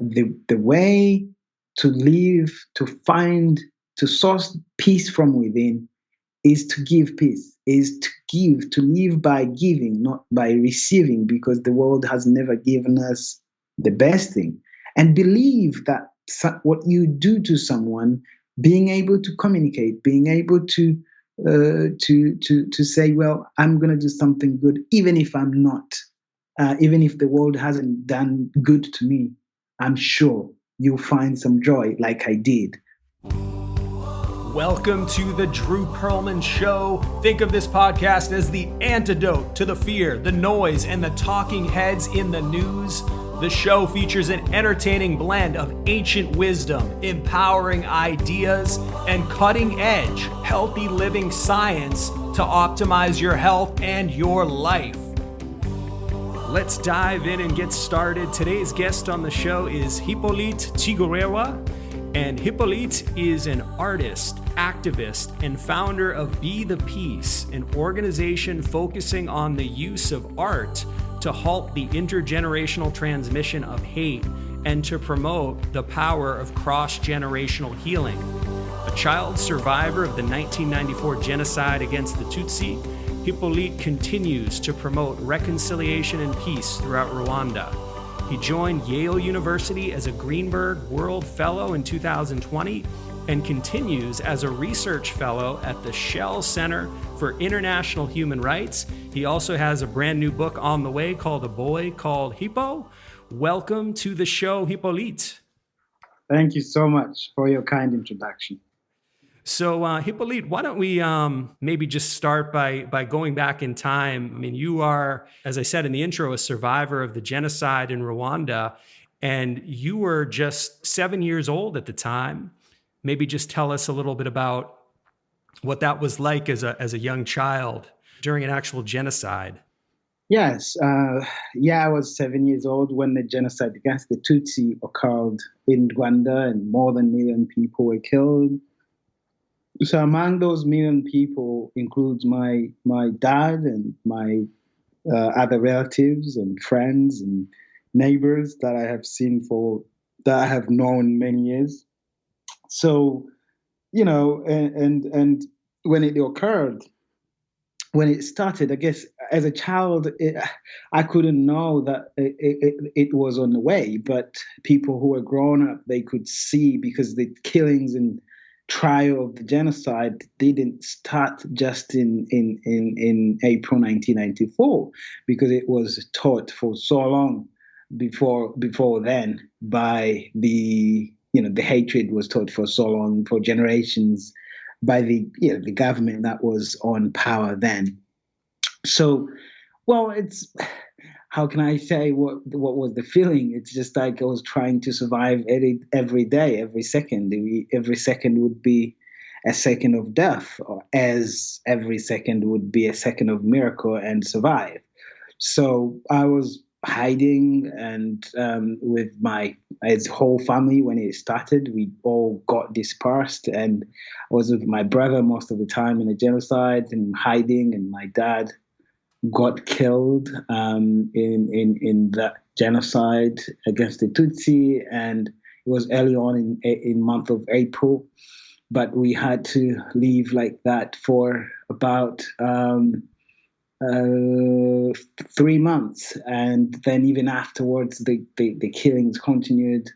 the way to live, to source peace from within is to give peace, is to live by giving, not by receiving, because the world has never given us the best thing. And believe that what you do to someone, being able to communicate, being able to say, well, I'm going to do something good, even if I'm not, even if the world hasn't done good to me, I'm sure you'll find some joy like I did. Welcome to the Drew Pearlman Show. Think of this podcast as the antidote to the fear, the noise, and the talking heads in the news. The show features an entertaining blend of ancient wisdom, empowering ideas, and cutting-edge, healthy living science to optimize your health and your life. Let's dive in and get started. Today's guest on the show is Hyppolite Ntigurirwa. And Hippolyte is an artist, activist, and founder of Be the Peace, an organization focusing on the use of art to halt the intergenerational transmission of hate and to promote the power of cross-generational healing. A child survivor of the 1994 genocide against the Tutsi, Hippolyte continues to promote reconciliation and peace throughout Rwanda. He joined Yale University as a Greenberg World Fellow in 2020 and continues as a research fellow at the Shell Center for International Human Rights. He also has a brand new book on the way called A Boy Called Hyppo. Welcome to the show, Hippolyte. Thank you so much for your kind introduction. So, Hippolyte, why don't we maybe just start by going back in time? I mean, you are, as I said in the intro, a survivor of the genocide in Rwanda, and you were just 7 years old at the time. Maybe just tell us a little bit about what that was like as a young child during an actual genocide. Yes. I was 7 years old when the genocide against the Tutsi occurred in Rwanda, and more than 1 million people were killed. So among those 1 million people includes my dad and my other relatives and friends and neighbors that I have known many years. So, and when it occurred, when it started, I guess as a child, I couldn't know that it was on the way, but people who were grown up, they could see, because the killings and trial of the genocide didn't start just in April 1994, because it was taught for so long before then by the hatred was taught for so long, for generations, by the government that was on power then. So, well, it's, how can I say what was the feeling? It's just like I was trying to survive every day, every second. Every second would be a second of death, or as every second would be a second of miracle and survive. So I was hiding, and with my whole family when it started, we all got dispersed, and I was with my brother most of the time in the genocide and hiding, and my dad got killed in that genocide against the Tutsi, and it was early on in month of April, but we had to leave like that for about 3 months, and then even afterwards the killings continued,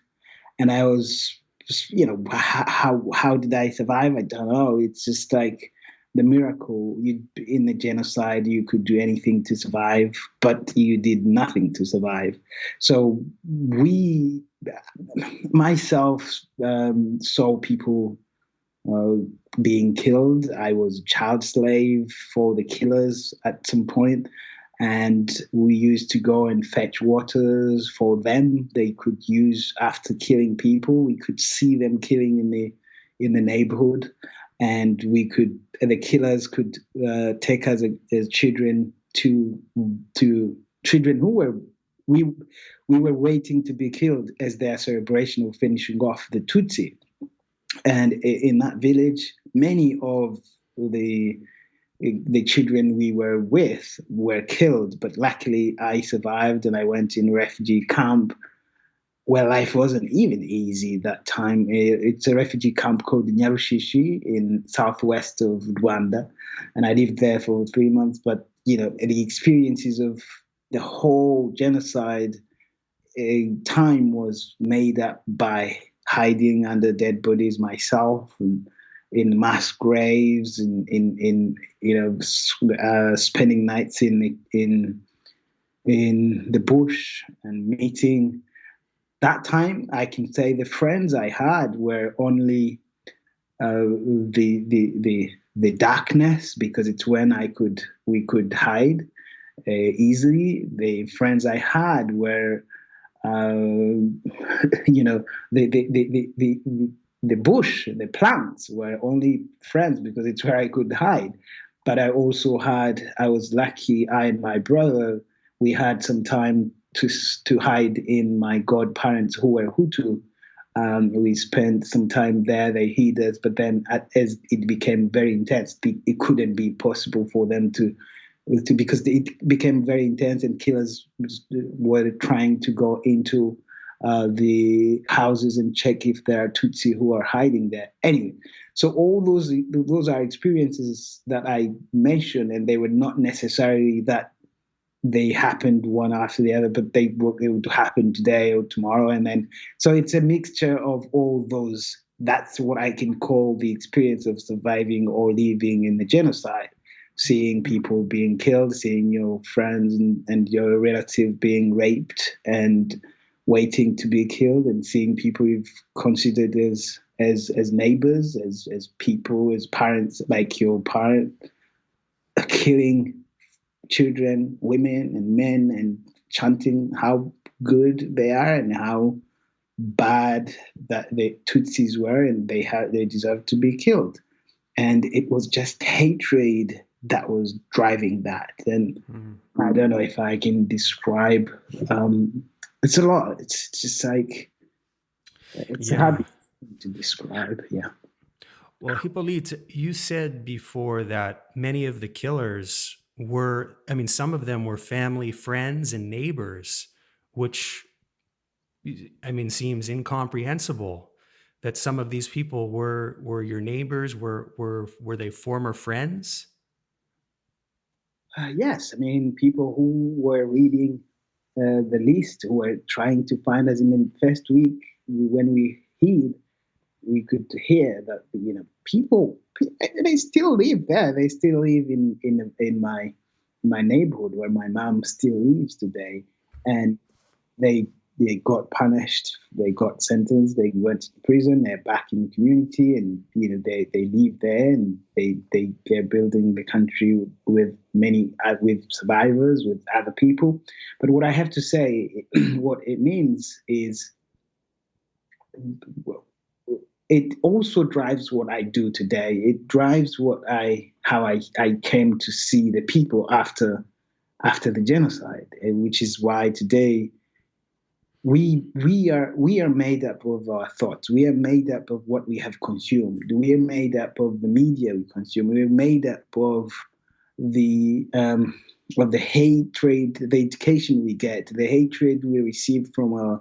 and I was just, how did I survive? I don't know. It's just like the miracle. In the genocide, you could do anything to survive, but you did nothing to survive. So myself, saw people being killed. I was a child slave for the killers at some point, and we used to go and fetch waters for them. They could use after killing people. We could see them killing in the neighborhood. And the killers could take us as children to children who we were waiting to be killed as their celebration of finishing off the Tutsi. And in that village, many of the children we were with were killed, but luckily I survived, and I went in refugee camp well, life wasn't even easy that time. It's a refugee camp called Nyarushishi in southwest of Rwanda, and I lived there for 3 months. But the experiences of the whole genocide time was made up by hiding under dead bodies myself, and in mass graves, spending nights in the bush and meeting. That time, I can say the friends I had were only the darkness, because it's when we could hide easily. The friends I had were, the bush, the plants were only friends because it's where I could hide. But I was lucky. I and my brother, we had some time to hide in my godparents who were Hutu. We spent some time there. They hid us, but then as it became very intense, it couldn't be possible for them to because it became very intense, and killers were trying to go into the houses and check if there are Tutsi who are hiding there. Anyway, so all those are experiences that I mentioned, and they were not necessarily that they happened one after the other, but it would happen today or tomorrow. And then, so it's a mixture of all those. That's what I can call the experience of surviving or living in the genocide. Seeing people being killed, seeing your friends and your relative being raped and waiting to be killed, and seeing people you've considered as neighbors, as people, as parents, like your parent, killing children, women, and men, and chanting how good they are and how bad that the Tutsis were, and they deserved to be killed. And it was just hatred that was driving that. And I don't know if I can describe. It's a lot. It's just like it's hard to describe. Yeah. Well, Hippolyte, you said before that many of the killers some of them were family, friends, and neighbors, which, seems incomprehensible that some of these people were your neighbors. Were they former friends? Yes, people who were reading the list, who were trying to find us in the first week when we hid. We could hear that people they still live there. They still live in my neighborhood where my mom still lives today, and they got punished. They got sentenced. They went to prison. They're back in the community, and they live there, and they're building the country with survivors, with other people. But what I have to say, what it means is, it also drives what I do today. It drives how I came to see the people after the genocide, which is why today we are made up of our thoughts. We are made up of what we have consumed. We are made up of the media we consume. We are made up of the hatred, the education we get, the hatred we receive from our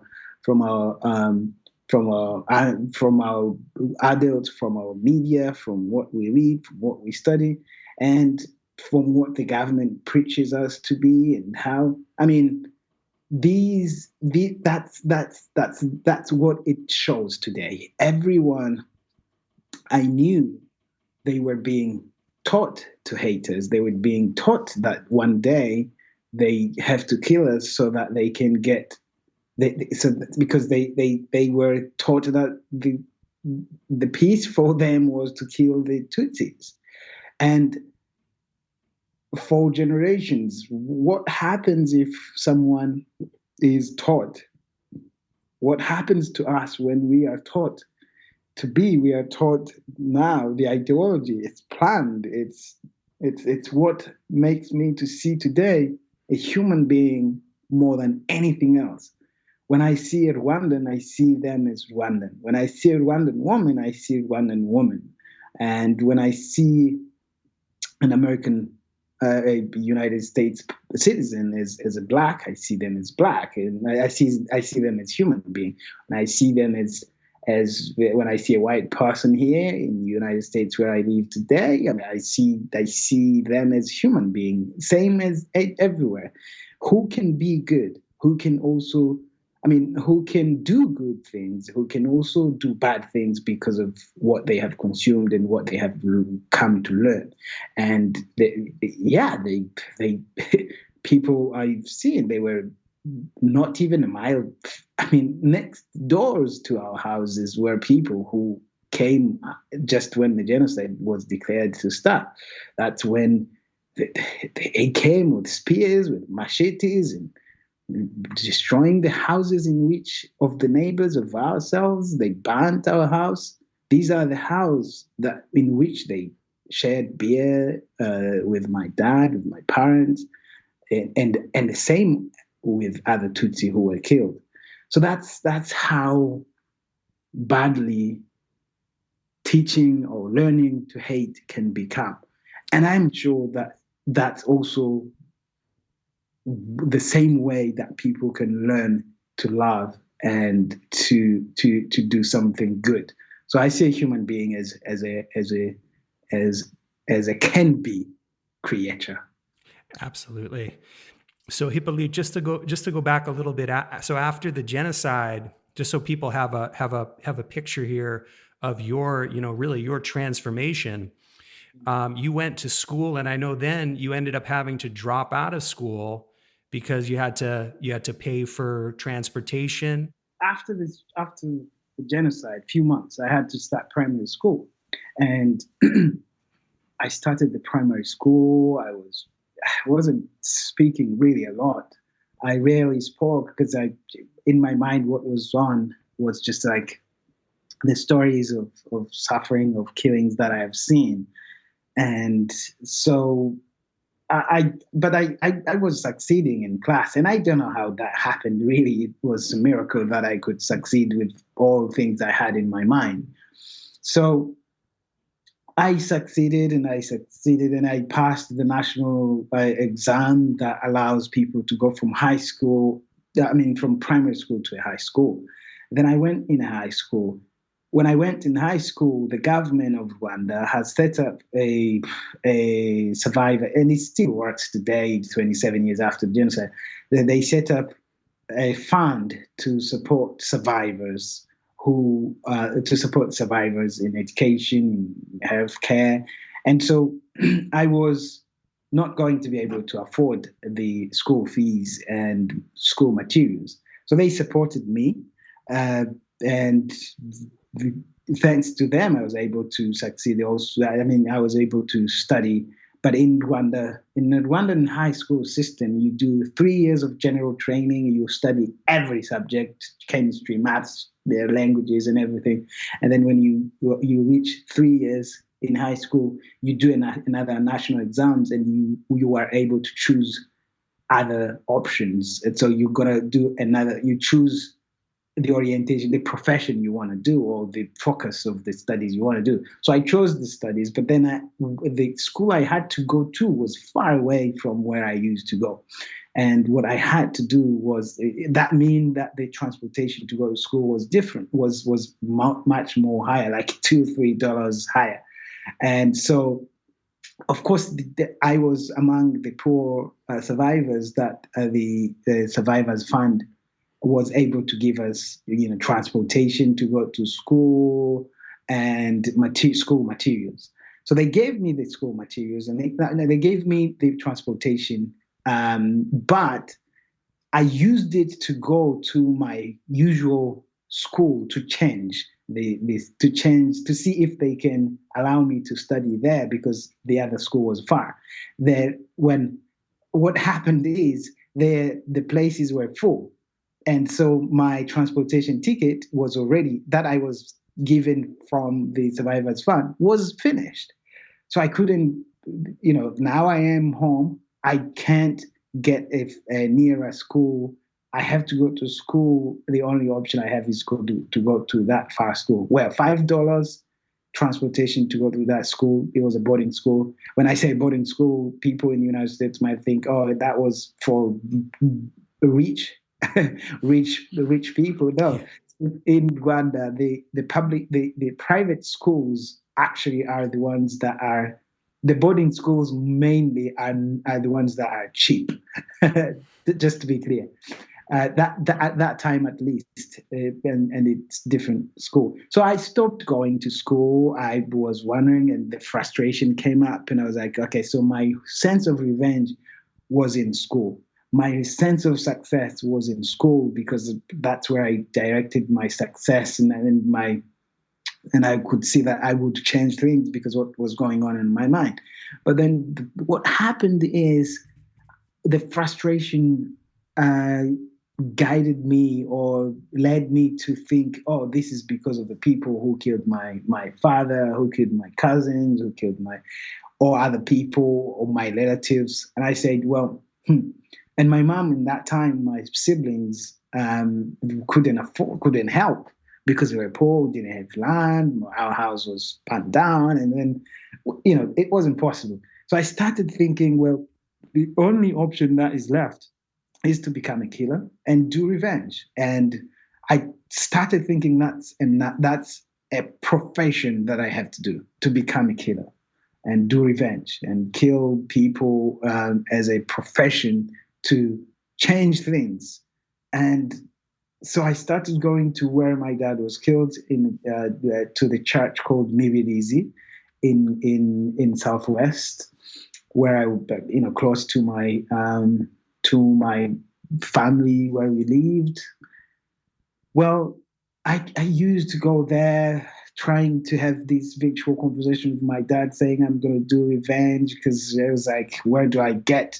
adults, from our media, from what we read, from what we study, and from what the government preaches us to be, and how. That's what it shows today. Everyone I knew, they were being taught to hate us. They were being taught that one day they have to kill us so that they can get. Because they were taught that the peace for them was to kill the Tutsis, and for generations, what happens if someone is taught? What happens to us when we are taught to be? We are taught now the ideology. It's planned. It's what makes me to see today a human being more than anything else. When I see a Rwandan, I see them as Rwandan. When I see a Rwandan woman, I see a Rwandan woman. And when I see an American a United States citizen as a black. I see them as black, and I see them as human being, and I see them as when I see a white person here in the United States where I live today. I mean, I see them as human being, same as everywhere. Who can be good? Who can also, I mean, who can do good things, who can also do bad things because of what they have consumed and what they have come to learn. And they people I've seen, they were not even a mile. I mean, next doors to our houses were people who came just when the genocide was declared to start. That's when they came with spears, with machetes, and destroying the houses in which of the neighbors of ourselves. They burnt our house. These are the houses that in which they shared beer with my dad, with my parents, and the same with other Tutsi who were killed. So that's how badly teaching or learning to hate can become. And I'm sure that that's also the same way that people can learn to love and to do something good. So I see a human being as a can be creator. Absolutely. So Hippolyte, just to go back a little bit. So after the genocide, just so people have a picture here of your, really your transformation. You went to school, and I know then you ended up having to drop out of school because you had to pay for transportation. After the genocide, few months, I had to start primary school, and I started the primary school. I wasn't speaking really a lot. I rarely spoke because in my mind, what was on was just like the stories of suffering, of killings that I have seen. And so I was succeeding in class, and I don't know how that happened. Really, it was a miracle that I could succeed with all things I had in my mind. So I succeeded, and I passed the national exam that allows people to go from from primary school to a high school. Then I went in high school. When I went in high school, the government of Rwanda has set up a survivor, and it still works today, 27 years after the genocide. They set up a fund to support survivors in education, in healthcare. And so I was not going to be able to afford the school fees and school materials. So they supported me, and thanks to them, I was able to succeed. Also, I was able to study. But in Rwanda, in the Rwandan high school system, you do 3 years of general training. You study every subject: chemistry, maths, their languages, and everything. And then when you reach 3 years in high school, you do another national exams, and you are able to choose other options. And so you're gonna do another. You choose the orientation, the profession you want to do, or the focus of the studies you want to do. So I chose the studies, but then the school I had to go to was far away from where I used to go. And what I had to do was, that mean that the transportation to go to school was different, was much more higher, like $2-3 higher. And so, of course, I was among the poor survivors that the Survivors Fund was able to give us, transportation to go to school and school materials. So they gave me the school materials, and they gave me the transportation, but I used it to go to my usual school to change to see if they can allow me to study there, because the other school was far. What happened is the places were full. And so my transportation ticket was already, that I was given from the Survivors Fund, was finished. So I couldn't, now I am home. I can't get a nearer school. I have to go to school. The only option I have is to go to that far school. Well, $5 transportation to go to that school. It was a boarding school. When I say boarding school, people in the United States might think, oh, that was for rich, rich people. No, in Rwanda, the private schools actually are the ones that are, the boarding schools mainly are the ones that are cheap. Just to be clear. At that time at least, and it's different school. So I stopped going to school. I was wondering, and the frustration came up, and I was like, okay, so my sense of revenge was in school. My sense of success was in school because that's where I directed my success, and I could see that I would change things because what was going on in my mind. But then what happened is the frustration guided me or led me to think, oh, this is because of the people who killed my father, who killed my cousins, who killed or other people or my relatives. And I said, well, and my mom in that time, my siblings couldn't help because we were poor, we didn't have land, our house was burnt down, and then, it wasn't possible. So I started thinking, well, the only option that is left is to become a killer and do revenge. And I started thinking that's a profession that I have to do, to become a killer and do revenge and kill people as a profession to change things. And so I started going to where my dad was killed to the church called Mibirizi in Southwest, where I, close to my family where we lived. Well, I used to go there trying to have this virtual conversation with my dad saying I'm going to do revenge because it was like, where do I get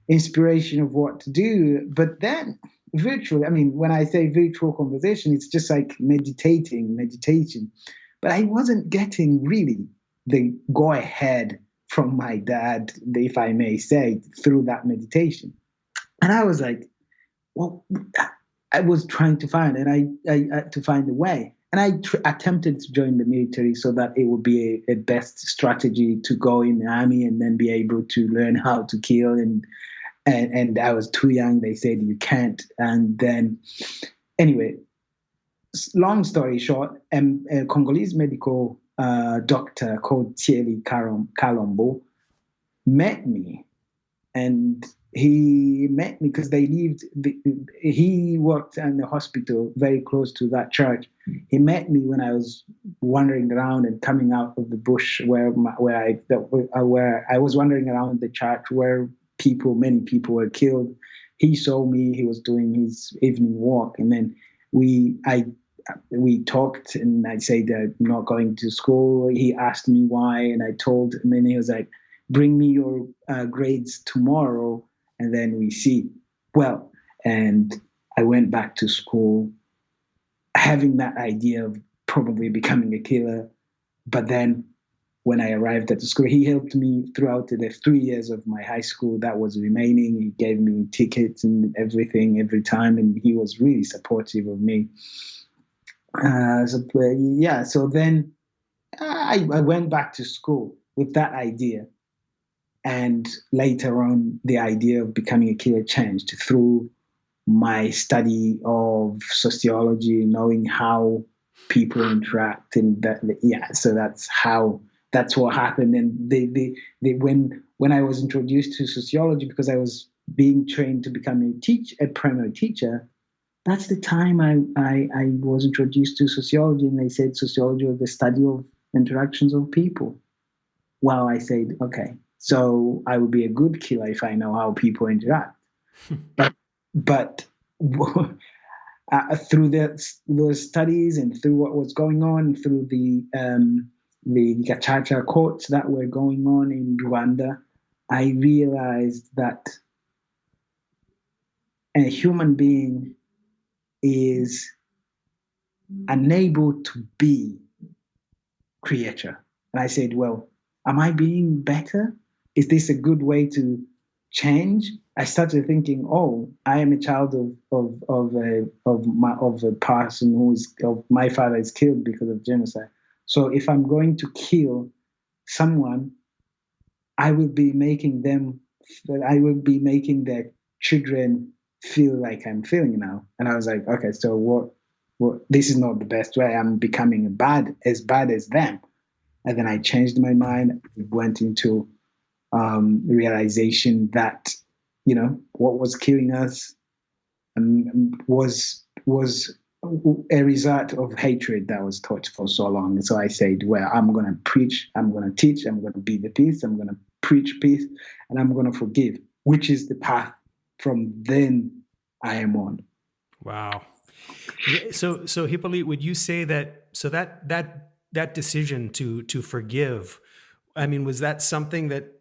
inspiration of what to do? But then virtually, when I say virtual conversation, it's just like meditation. But I wasn't getting really the go ahead from my dad, if I may say, through that meditation. And I was like, well, I was trying to find, and I to find a way. And I attempted to join the military so that it would be a best strategy to go in the army and then be able to learn how to kill. And I was too young. They said you can't. And then, anyway, long story short, a Congolese medical doctor called Thierry Kalombo met me, and he met me because he worked in the hospital very close to that church. He met me when I was wandering around and coming out of the bush where I was wandering around the church where many people were killed. He saw me. He was doing his evening walk, and then we talked, and I said I'm not going to school. He asked me why, and and then he was like, bring me your grades tomorrow, and then we see. Well, and I went back to school having that idea of probably becoming a killer. But then when I arrived at the school, he helped me throughout the 3 years of my high school that was remaining. He gave me tickets and everything every time, and he was really supportive of me. So then I went back to school with that idea. And later on, the idea of becoming a killer changed through my study of sociology, knowing how people interact, and so that's what happened. And when I was introduced to sociology, because I was being trained to become a primary teacher, that's the time I was introduced to sociology, and they said sociology was the study of interactions of people. Well, I said, okay, so I would be a good killer if I know how people interact. but through those studies and through what was going on, through the Gacaca courts that were going on in Rwanda, I realized that a human being is unable to be creator. And I said, well, am I being better? Is this a good way to change? I started thinking, oh, I am a child of a person my father is killed because of genocide. So if I'm going to kill someone, I will be making them, I will be making their children feel like I'm feeling now. And I was like, okay, so what, this is not the best way. I'm becoming as bad as them. And then I changed my mind, went into realization that, what was killing us was a result of hatred that was taught for so long. So I said, well, I'm going to preach, I'm going to teach, I'm going to be the peace, I'm going to preach peace, and I'm going to forgive, which is the path from then I am on. Wow. So Hippolyte, would you say that decision to forgive, I mean, was that something that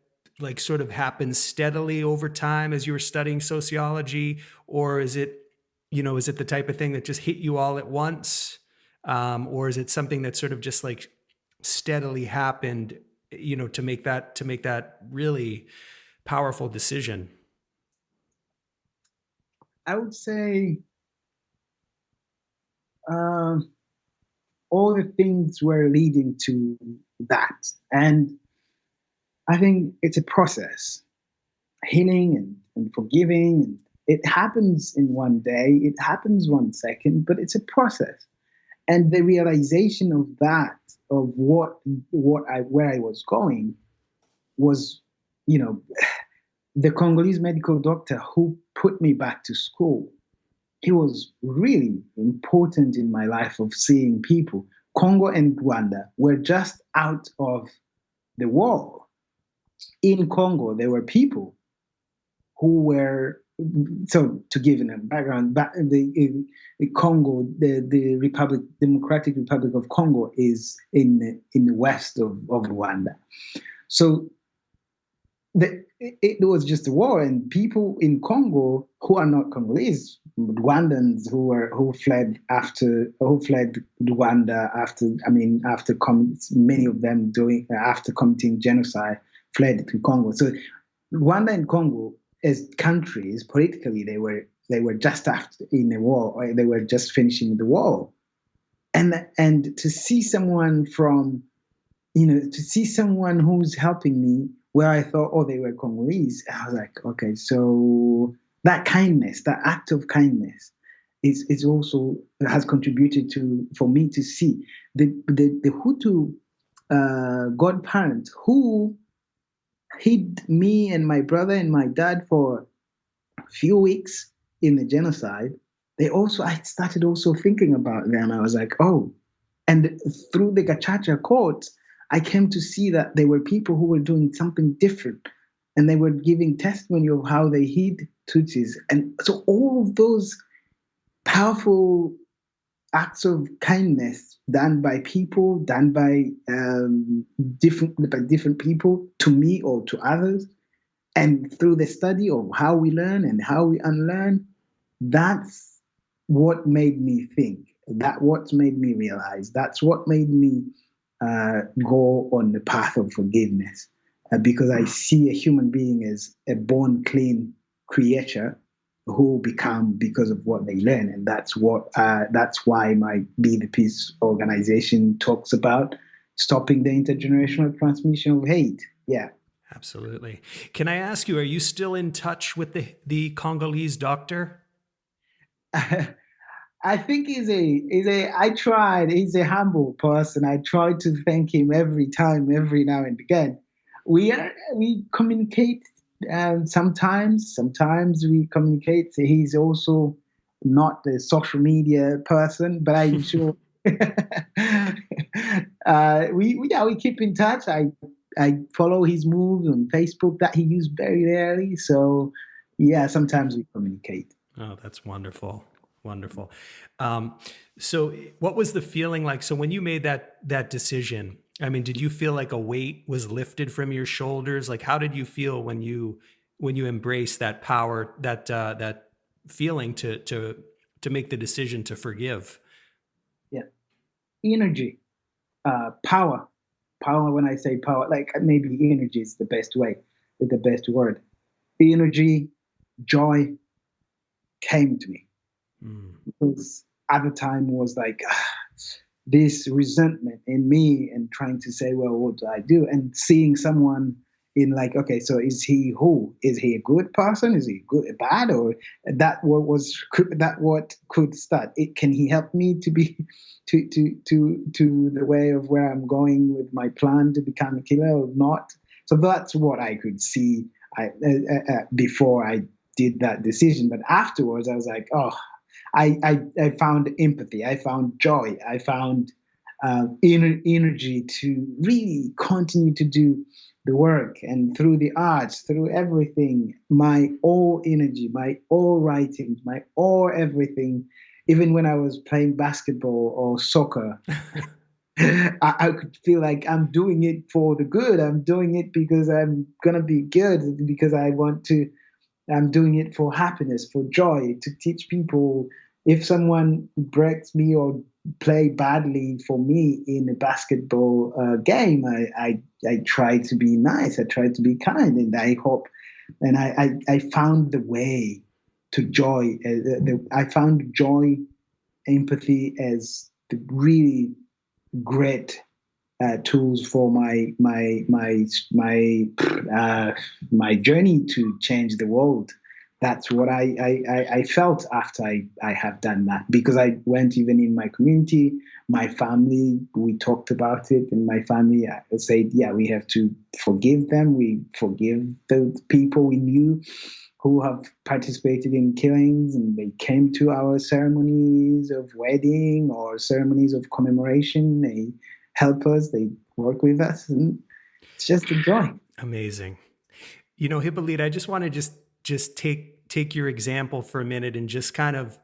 like sort of happened steadily over time as you were studying sociology, or is it the type of thing that just hit you all at once, or is it something that sort of just like steadily happened, to make that really powerful decision? I would say all the things were leading to that. And I think it's a process, healing and forgiving. And it happens in one day, it happens 1 second, but it's a process. And the realization of that, of where I was going, was, the Congolese medical doctor who put me back to school. He was really important in my life of seeing people. Congo and Rwanda were just out of the war. In Congo, there were people who were, so to give them a background, the Congo, the Democratic Republic of Congo is in the west of Rwanda. So it was just a war, and people in Congo who are not Congolese, Rwandans who fled Rwanda after many of them after committing genocide, fled to Congo. So Rwanda and Congo as countries politically they were just after in the war, or they were just finishing the war, and to see someone who's helping me, where I thought, oh, they were Congolese, I was like, okay, so that kindness, that act of kindness, is also has contributed for me to see the Hutu godparent who hid me and my brother and my dad for a few weeks in the genocide. I started also thinking about them. I was like, oh, and through the Gacaca court, I came to see that there were people who were doing something different, and they were giving testimony of how they hid Tutsis. And so all of those powerful acts of kindness done by people, done by different people to me or to others, and through the study of how we learn and how we unlearn, that's what made me think. That's what made me realize. That's what made me go on the path of forgiveness, because I see a human being as a born clean creature who become because of what they learn. And that's why my Be the Peace organization talks about stopping the intergenerational transmission of hate. Yeah. Absolutely. Can I ask you, are you still in touch with the Congolese doctor? I think he's a humble person. I try to thank him every now and again. We communicate. Sometimes we communicate. He's also not a social media person, but I'm sure we keep in touch. I follow his moves on Facebook that he used very rarely. So yeah, sometimes we communicate. Oh, that's wonderful. Wonderful. So what was the feeling like? So when you made that decision, I mean, did you feel like a weight was lifted from your shoulders? Like, how did you feel when you embraced that power, that feeling to make the decision to forgive? Yeah. Energy, power. When I say power, like maybe energy is the best word. Energy, joy came to me. Because at the time was like, this resentment in me and trying to say, well, what do I do? And seeing someone in like, okay, so is he who? Is he a good person? Is he good, bad? Or that what could start? Can he help me to be to the way of where I'm going with my plan to become a killer or not? So that's what I could see before I did that decision. But afterwards, I was like, oh, I found empathy. I found joy. I found energy to really continue to do the work. And through the arts, through everything, my all energy, my all writing, my all everything, even when I was playing basketball or soccer, I could feel like I'm doing it for the good. I'm doing it because I'm going to be good, because I want to. I'm doing it for happiness, for joy, to teach people. If someone breaks me or play badly for me in a basketball game, I try to be nice. I try to be kind, and I hope. And I found the way to joy. I found joy, empathy as the really great tools for my journey to change the world. That's what I felt after I have done that, because I went even in my community, my family, we talked about it, and my family said, yeah, we have to forgive them. We forgive the people we knew who have participated in killings, and they came to our ceremonies of wedding or ceremonies of commemoration. They help us, they work with us, and it's just a joy. Amazing. You know, Hippolyte, I just want to just take your example for a minute and just kind of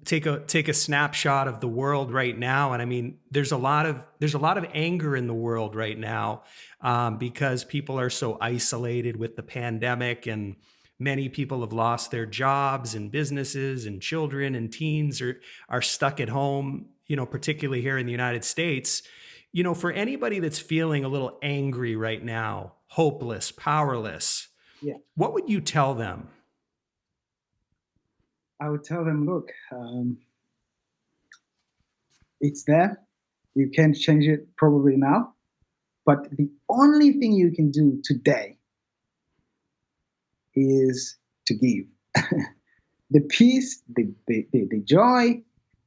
take a snapshot of the world right now. And I mean, there's a lot of anger in the world right now, because people are so isolated with the pandemic, and many people have lost their jobs and businesses, and children and teens are stuck at home, you know, particularly here in the United States. You know, for anybody that's feeling a little angry right now, hopeless, powerless, Yeah, what would you tell them? I would tell them, look, it's there. You can't change it probably now, but the only thing you can do today is to give. The peace, the joy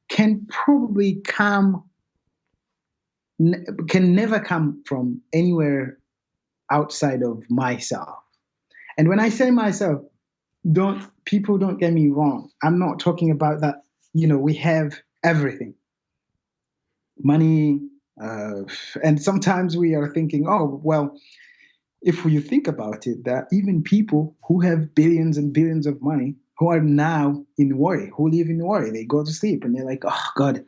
can probably can never come from anywhere outside of myself. And when I say myself, don't get me wrong. I'm not talking about that. You know, we have everything, money, and sometimes we are thinking, oh well, if you think about it, that even people who have billions and billions of money, who are now in worry, who live in worry, they go to sleep and they're like, oh God,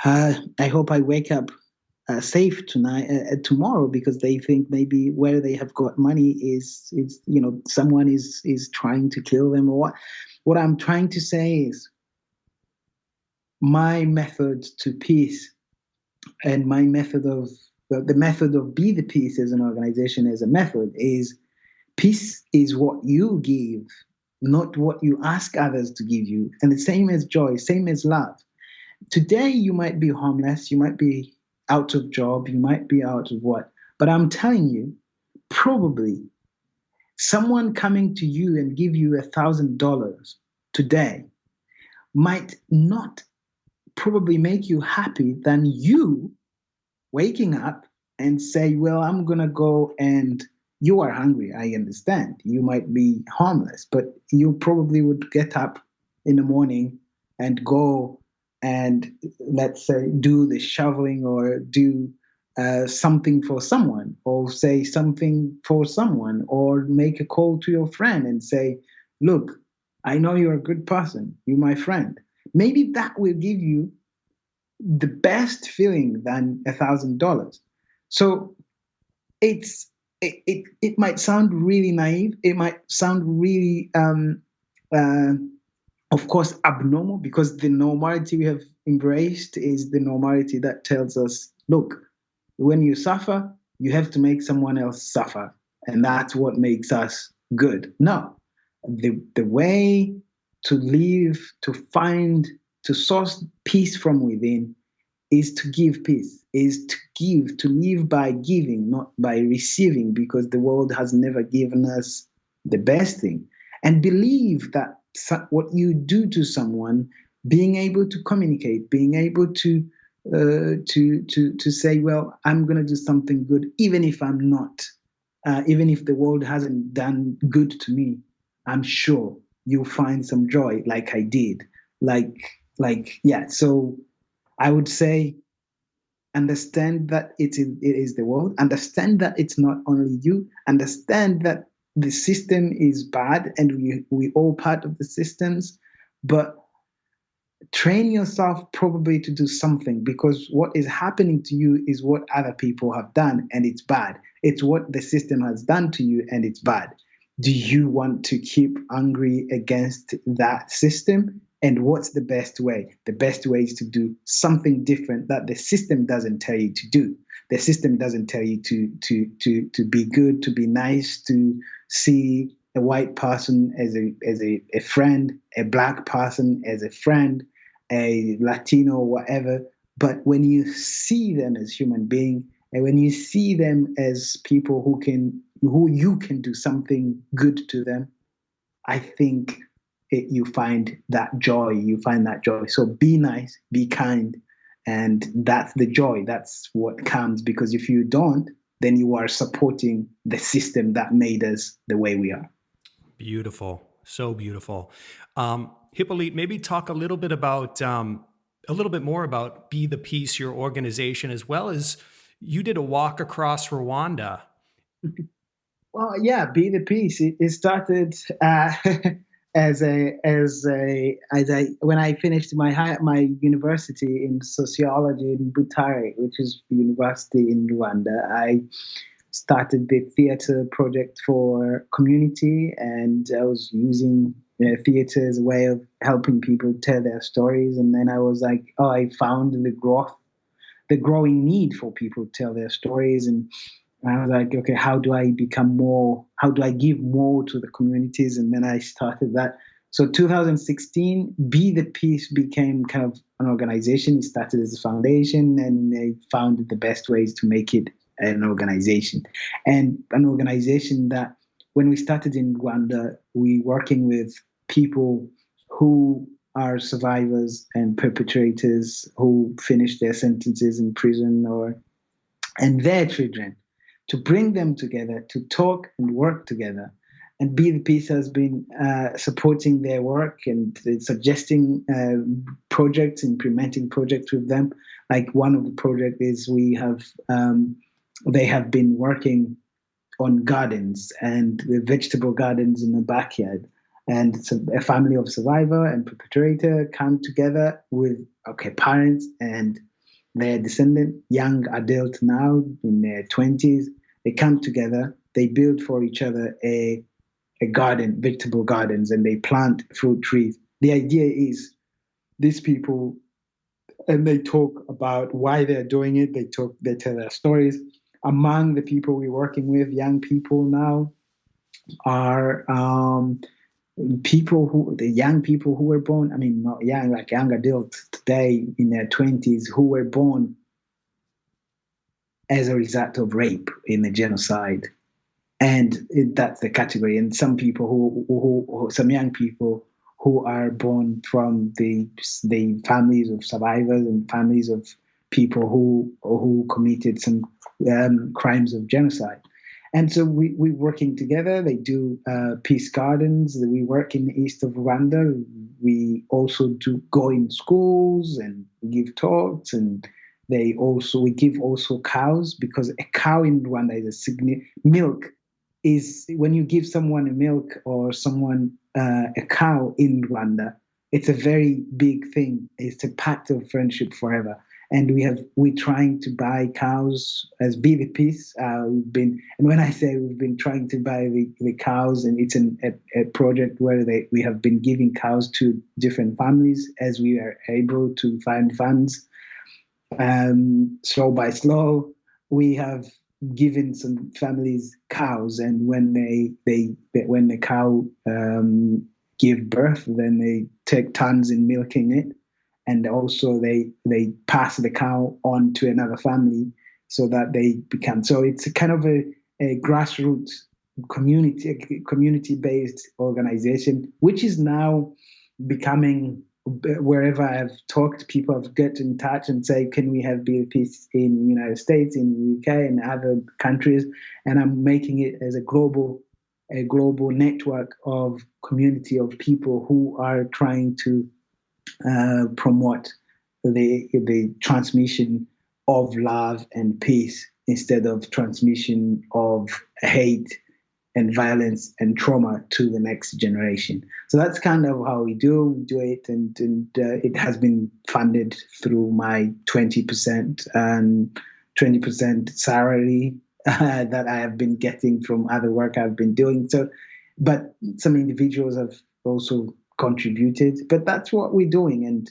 I hope I wake up safe tonight, tomorrow, because they think maybe where they have got money is you know, someone is trying to kill them or what. What I'm trying to say is my method to peace, and my method of the method of Be the Peace as an organization, as a method, is peace is what you give, not what you ask others to give you. And the same as joy, same as love. Today you might be homeless, you might be out of job, you might be out of what, but I'm telling you, probably someone coming to you and give you $1,000 today might not probably make you happy than you waking up and say, well, I'm going to go, and you are hungry. I understand. You might be homeless, but you probably would get up in the morning and go and, let's say, do the shoveling or do something for someone, or say something for someone, or make a call to your friend and say, look, I know you're a good person. You're my friend. Maybe that will give you the best feeling than $1,000. So it might sound really naive. It might sound really, of course, abnormal, because the normality we have embraced is the normality that tells us, look, when you suffer, you have to make someone else suffer, and that's what makes us good. No, the way to live, to find, to source peace from within is to give peace, is to give, to live by giving, not by receiving, because the world has never given us the best thing. And believe that what you do to someone, being able to communicate, being able to say, well, I'm going to do something good, even if I'm not, even if the world hasn't done good to me, I'm sure you'll find some joy, like I did. Yeah. So I would say, understand that it is the world, understand that it's not only you, understand that the system is bad and we all part of the systems, but train yourself probably to do something, because what is happening to you is what other people have done and it's bad. It's what the system has done to you and it's bad. Do you want to keep angry against that system? And what's the best way? The best way is to do something different that the system doesn't tell you to do. The system doesn't tell you to be good, to be nice, to see a white person as a friend, a black person as a friend, a Latino, whatever. But when you see them as human beings, and when you see them as people who you can do something good to them, I think you find that joy. You find that joy. So be nice, be kind, and that's the joy. That's what comes. Because if you don't, then you are supporting the system that made us the way we are. Beautiful. So beautiful. Hippolyte, maybe talk a little bit about, a little bit more about Be the Peace, your organization, as well as you did a walk across Rwanda. Well, yeah, Be the Peace. It started as a when I finished my university in sociology in Butare, which is a university in Rwanda. I started the theater project for community, and I was using theater as a way of helping people tell their stories. And then I was like, oh, I found the growing need for people to tell their stories. And I was like, okay, how do I give more to the communities? And then I started that. So 2016, Be the Peace became kind of an organization. It started as a foundation, and they found the best ways to make it an organization. And an organization that, when we started in Rwanda, we working with people who are survivors and perpetrators who finished their sentences in prison, and their children, to bring them together, to talk and work together. And Be the Peace has been supporting their work and suggesting projects, implementing projects with them. Like one of the projects is they have been working on gardens and the vegetable gardens in the backyard. And so a family of survivor and perpetrator come together with parents and their descendant, young adult now in their 20s. They come together, they build for each other a garden, vegetable gardens, and they plant fruit trees. The idea is these people, and they talk about why they're doing it. They tell their stories. Among the people we're working with, young people now, are the young people who were born, I mean, not young, like young adults today in their 20s, who were born as a result of rape in the genocide. And that's the category. And some people some young people who are born from the families of survivors and families of people who committed some crimes of genocide. And so we're working together. They do peace gardens. We work in the east of Rwanda. We also do go in schools and give talks, and we give also cows, because a cow in Rwanda is milk is, when you give someone a milk or someone a cow in Rwanda, it's a very big thing. It's a pact of friendship forever. And we're trying to buy cows as Be the Peace. And when I say we've been trying to buy the cows, and it's a project where we have been giving cows to different families as we are able to find funds. Slow by slow, we have given some families cows, and when when the cow give birth, then they take turns in milking it. and also they pass the cow on to another family so that they become. So it's a kind of a grassroots community-based organization, which is now becoming, wherever I've talked, people have get in touch and say, can we have Be the Peace in the United States, in the UK, and other countries? And I'm making it as a global network of community of people who are trying to promote the transmission of love and peace instead of transmission of hate and violence and trauma to the next generation. So that's kind of how we do it, and it has been funded through my 20% and 20% salary that I have been getting from other work I've been doing. So, but some individuals have also contributed. But that's what we're doing, and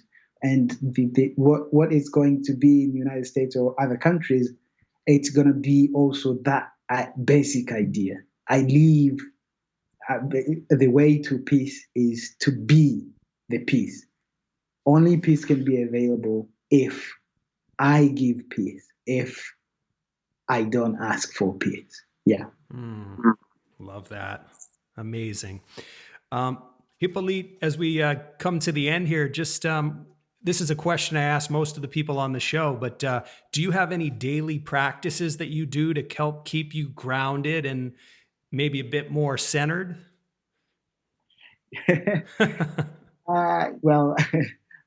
what is going to be in the United States or other countries, it's going to be also that basic idea. I live, the way to peace is to be the peace. Only peace can be available if I give peace, if I don't ask for peace. Yeah. Love that. Amazing. Hippolyte, as we come to the end here, just this is a question I ask most of the people on the show, but do you have any daily practices that you do to help keep you grounded and maybe a bit more centered? Well,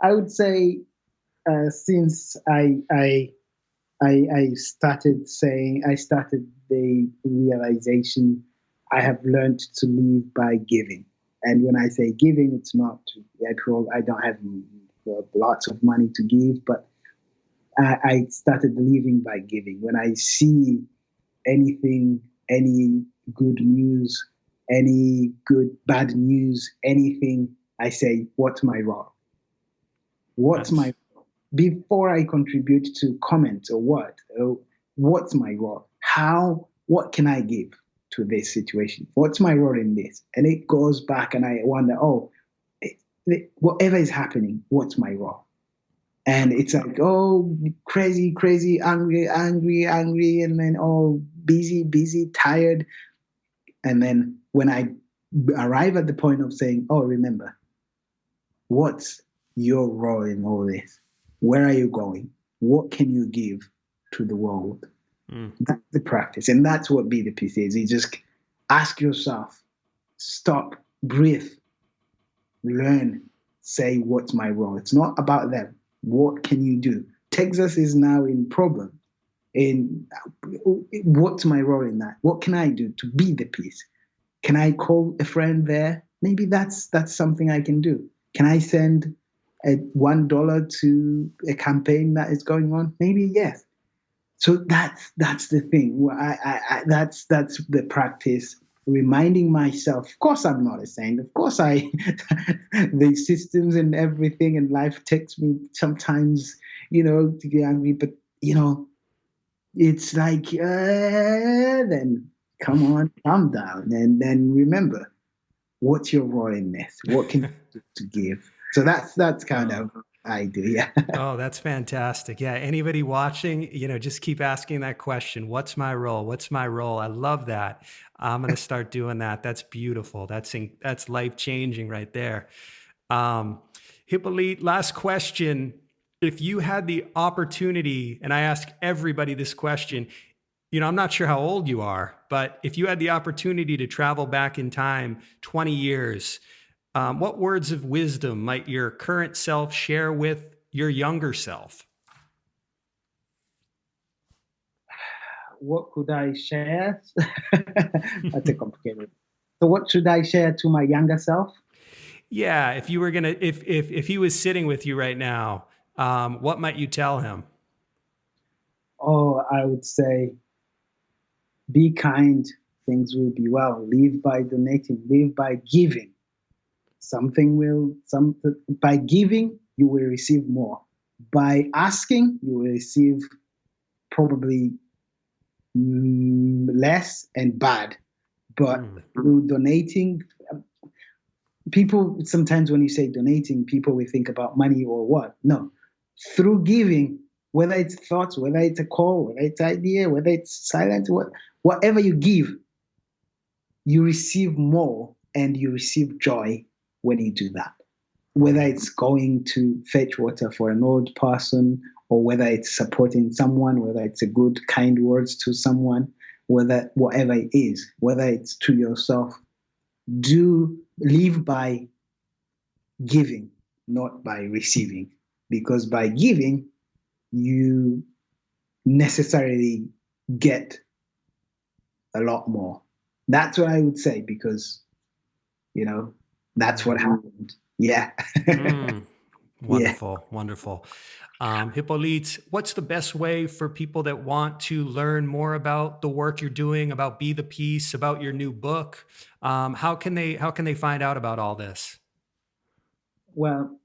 I would say since I started the realization, I have learned to live by giving. And when I say giving, it's not actual. I don't have lots of money to give, but I started living by giving. When I see anything, any good news, any bad news, anything, I say, what's my role? What's my role? Before I contribute to comment or what's my role? What can I give to this situation? What's my role in this? And it goes back and I wonder, whatever is happening, what's my role? And it's like, crazy, angry, and then busy, tired. And then when I arrive at the point of saying, remember, what's your role in all this? Where are you going? What can you give to the world? That's the practice. And that's what Be the Peace is. You just ask yourself, stop, breathe, learn, say, what's my role? It's not about them. What can you do? Texas is now in problem. What's my role in that? What can I do to be the peace? Can I call a friend there? Maybe that's something I can do. Can I send $1 to a campaign that is going on? Maybe yes. So that's the thing. That's the practice. Reminding myself, of course I'm not a saint. Of course the systems and everything in life takes me sometimes, to get angry. But, it's like, then come on, calm down. And then remember, what's your role in this? What can you do to give? So that's kind of I do, yeah. Oh, that's fantastic. Yeah, anybody watching, just keep asking that question. What's my role? What's my role? I love that. I'm going to start doing that. That's beautiful. That's life-changing right there. Hippolyte, last question. If you had the opportunity, and I ask everybody this question, I'm not sure how old you are, but if you had the opportunity to travel back in time 20 years, what words of wisdom might your current self share with your younger self? What could I share? That's a complicated. So what should I share to my younger self? Yeah, if you were if he was sitting with you right now, what might you tell him? I would say, be kind, things will be well. Live by donating, live by giving. By giving, you will receive more. By asking, you will receive probably less and bad. But through donating, people sometimes when you say donating, people will think about money or what. No, through giving, whether it's thoughts, whether it's a call, whether it's idea, whether it's silence, whatever you give, you receive more and you receive joy when you do that. Whether it's going to fetch water for an old person, or whether it's supporting someone, whether it's a good, kind words to someone, whatever it is, whether it's to yourself, do live by giving, not by receiving. Because by giving, you necessarily get a lot more. That's what I would say, because, that's what happened. Yeah. Wonderful, yeah. Wonderful. Hippolyte, what's the best way for people that want to learn more about the work you're doing, about Be the Peace, about your new book? How can they find out about all this? Well,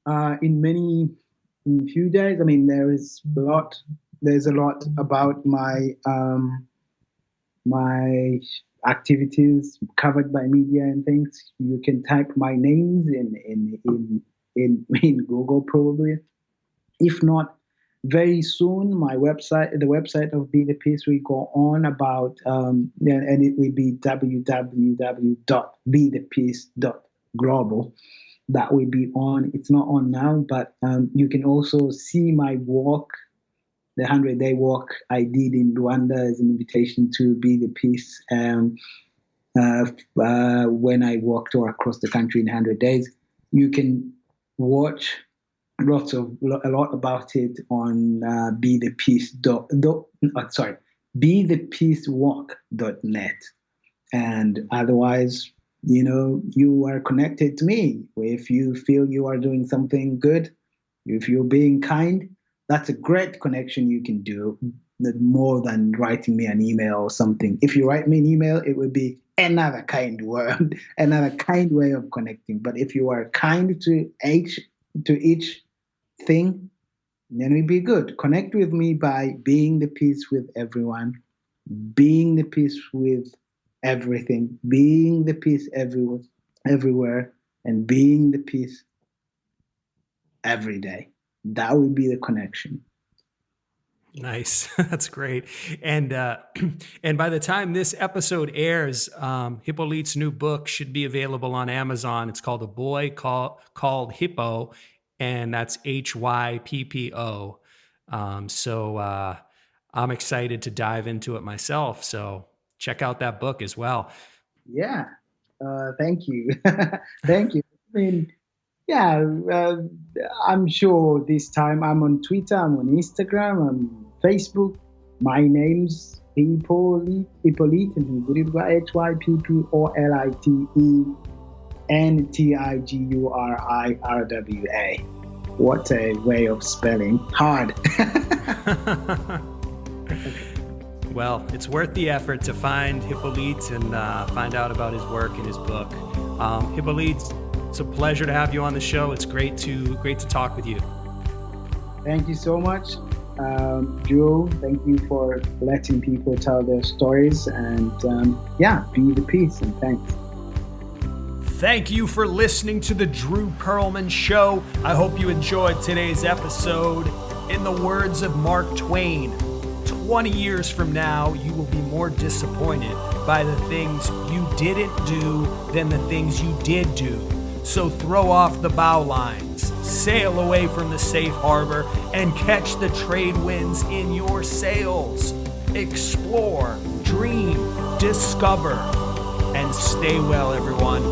in few days, there's a lot about my my activities covered by media and things. You can type my names in Google probably. If not, very soon the website of Be the Peace will go on about, and it will be www.bethepeace.global. That will be on. It's not on now, but you can also see my walk, the 100-day walk I did in Rwanda, as an invitation to Be the Peace. When I walked all across the country in 100 days, you can watch a lot about it on bethepeacewalk.net. And otherwise, you are connected to me. If you feel you are doing something good, if you're being kind, that's a great connection you can do, more than writing me an email or something. If you write me an email, it would be another kind word, another kind way of connecting. But if you are kind to each thing, then it'll be good. Connect with me by being the peace with everyone, being the peace with everything, being the peace everywhere, and being the peace every day. That would be the connection. Nice. That's great. And by the time this episode airs, Hippolyte's new book should be available on Amazon. It's called A Boy Called Hyppo, and that's Hyppo. So I'm excited to dive into it myself. So check out that book as well. Yeah. Thank you. Thank you. Yeah, I'm sure this time I'm on Twitter, I'm on Instagram, I'm on Facebook. My name's Hyppolite Ntigurirwa, HYPPOLITE Ntigurirwa. What a way of spelling. Hard. Well, it's worth the effort to find Hippolyte and find out about his work and his book. Hippolyte, it's a pleasure to have you on the show. It's great to talk with you. Thank you so much, Joe. Thank you for letting people tell their stories, and be the peace, and thanks. Thank you for listening to the Drew Pearlman Show. I hope you enjoyed today's episode. In the words of Mark Twain, 20 years from now, you will be more disappointed by the things you didn't do than the things you did do. So throw off the bow lines, sail away from the safe harbor, and catch the trade winds in your sails. Explore, dream, discover, and stay well, everyone.